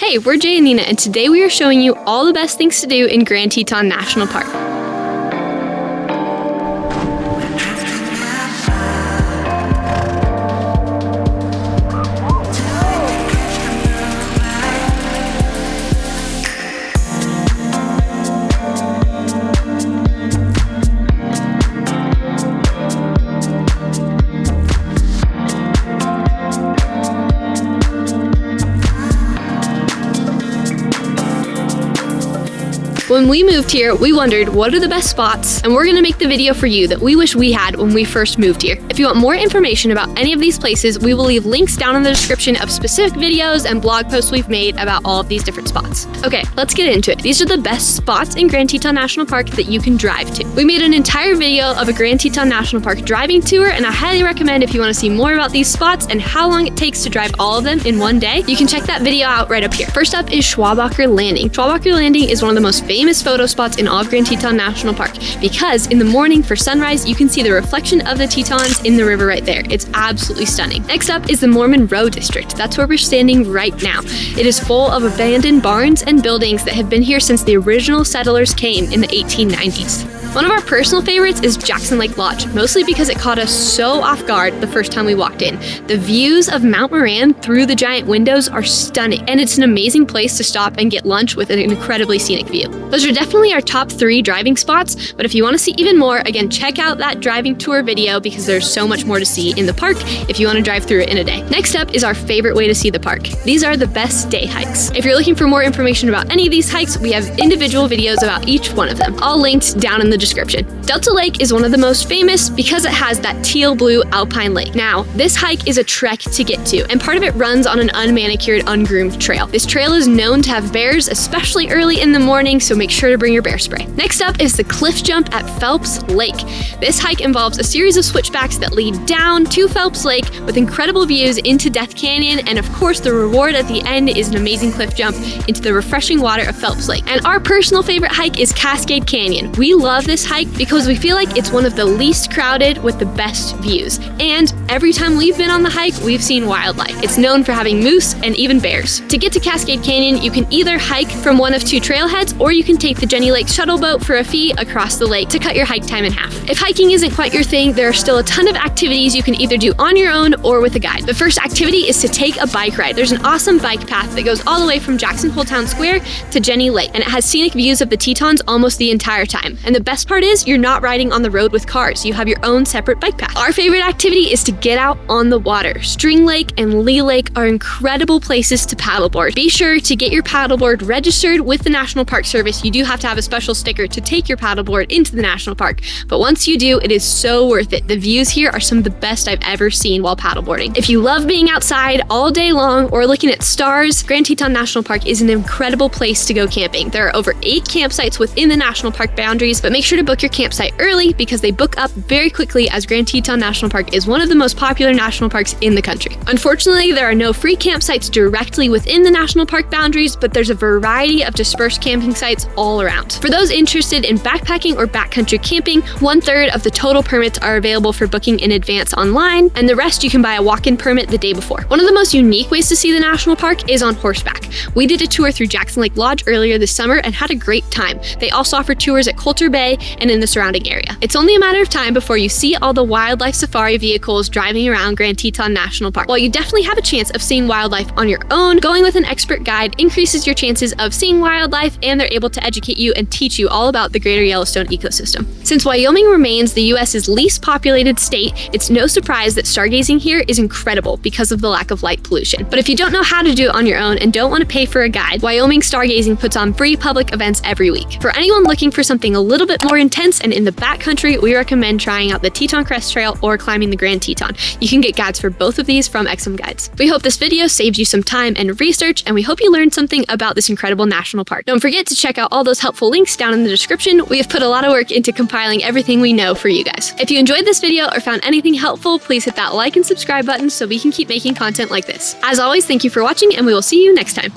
Hey, we're Jay and Nina, and today we are showing you all the best things to do in Grand Teton National Park. When we moved here, we wondered what are the best spots, and we're gonna make the video for you that we wish we had when we first moved here. If you want more information about any of these places, we will leave links down in the description of specific videos and blog posts we've made about all of these different spots. Okay, let's get into it. These are the best spots in Grand Teton National Park that you can drive to. We made an entire video of a Grand Teton National Park driving tour, and I highly recommend if you want to see more about these spots and how long it takes to drive all of them in one day, you can check that video out right up here. First up is Schwabacher Landing. Schwabacher Landing is one of the most famous photo spots in all of Grand Teton National Park because in the morning for sunrise, you can see the reflection of the Tetons in the river right there. It's absolutely stunning. Next up is the Mormon Row District. That's where we're standing right now. It is full of abandoned barns and buildings that have been here since the original settlers came in the 1890s. One of our personal favorites is Jackson Lake Lodge, mostly because it caught us so off guard the first time we walked in. The views of Mount Moran through the giant windows are stunning, and it's an amazing place to stop and get lunch with an incredibly scenic view. Those are definitely our top 3 driving spots, but if you want to see even more, again, check out that driving tour video because there's so much more to see in the park if you want to drive through it in a day. Next up is our favorite way to see the park. These are the best day hikes. If you're looking for more information about any of these hikes, we have individual videos about each one of them, all linked down in the description. Delta Lake is one of the most famous because it has that teal blue alpine lake. Now, this hike is a trek to get to, and part of it runs on an unmanicured, ungroomed trail. This trail is known to have bears, especially early in the morning, so make sure to bring your bear spray. Next up is the cliff jump at Phelps Lake. This hike involves a series of switchbacks that lead down to Phelps Lake with incredible views into Death Canyon, and of course the reward at the end is an amazing cliff jump into the refreshing water of Phelps Lake. And our personal favorite hike is Cascade Canyon. We love this hike because we feel like it's one of the least crowded with the best views. And every time we've been on the hike, we've seen wildlife. It's known for having moose and even bears. To get to Cascade Canyon, you can either hike from one of 2 trailheads, or you can take the Jenny Lake shuttle boat for a fee across the lake to cut your hike time in half. If hiking isn't quite your thing, there are still a ton of activities you can either do on your own or with a guide. The first activity is to take a bike ride. There's an awesome bike path that goes all the way from Jackson Hole Town Square to Jenny Lake, and it has scenic views of the Tetons almost the entire time. And the best part is you're not riding on the road with cars. You have your own separate bike path. Our favorite activity is to get out on the water. String Lake and Lee Lake are incredible places to paddleboard. Be sure to get your paddleboard registered with the National Park Service. You do have to have a special sticker to take your paddleboard into the national park, but once you do, it is so worth it. The views here are some of the best I've ever seen while paddleboarding. If you love being outside all day long or looking at stars, Grand Teton National Park is an incredible place to go camping. There are over 8 campsites within the national park boundaries, but make sure to book your campsite early because they book up very quickly, as Grand Teton National Park is one of the most popular national parks in the country. Unfortunately, there are no free campsites directly within the national park boundaries, but there's a variety of dispersed camping sites all around. For those interested in backpacking or backcountry camping, 1/3 of the total permits are available for booking in advance online, and the rest you can buy a walk-in permit the day before. One of the most unique ways to see the national park is on horseback. We did a tour through Jackson Lake Lodge earlier this summer and had a great time. They also offer tours at Coulter Bay and in the surrounding area. It's only a matter of time before you see all the wildlife safari vehicles driving around Grand Teton National Park. While you definitely have a chance of seeing wildlife on your own, going with an expert guide increases your chances of seeing wildlife, and they're able to educate you and teach you all about the greater Yellowstone ecosystem. Since Wyoming remains the U.S.'s least populated state, it's no surprise that stargazing here is incredible because of the lack of light pollution. But if you don't know how to do it on your own and don't want to pay for a guide, Wyoming Stargazing puts on free public events every week. For anyone looking for something a little bit more intense and in the backcountry, we recommend trying out the Teton Crest Trail or climbing the Grand Teton. You can get guides for both of these from XM Guides. We hope this video saved you some time and research, and we hope you learned something about this incredible national park. Don't forget to check out all those helpful links down in the description. We have put a lot of work into compiling everything we know for you guys. If you enjoyed this video or found anything helpful, please hit that like and subscribe button so we can keep making content like this. As always, thank you for watching, and we will see you next time.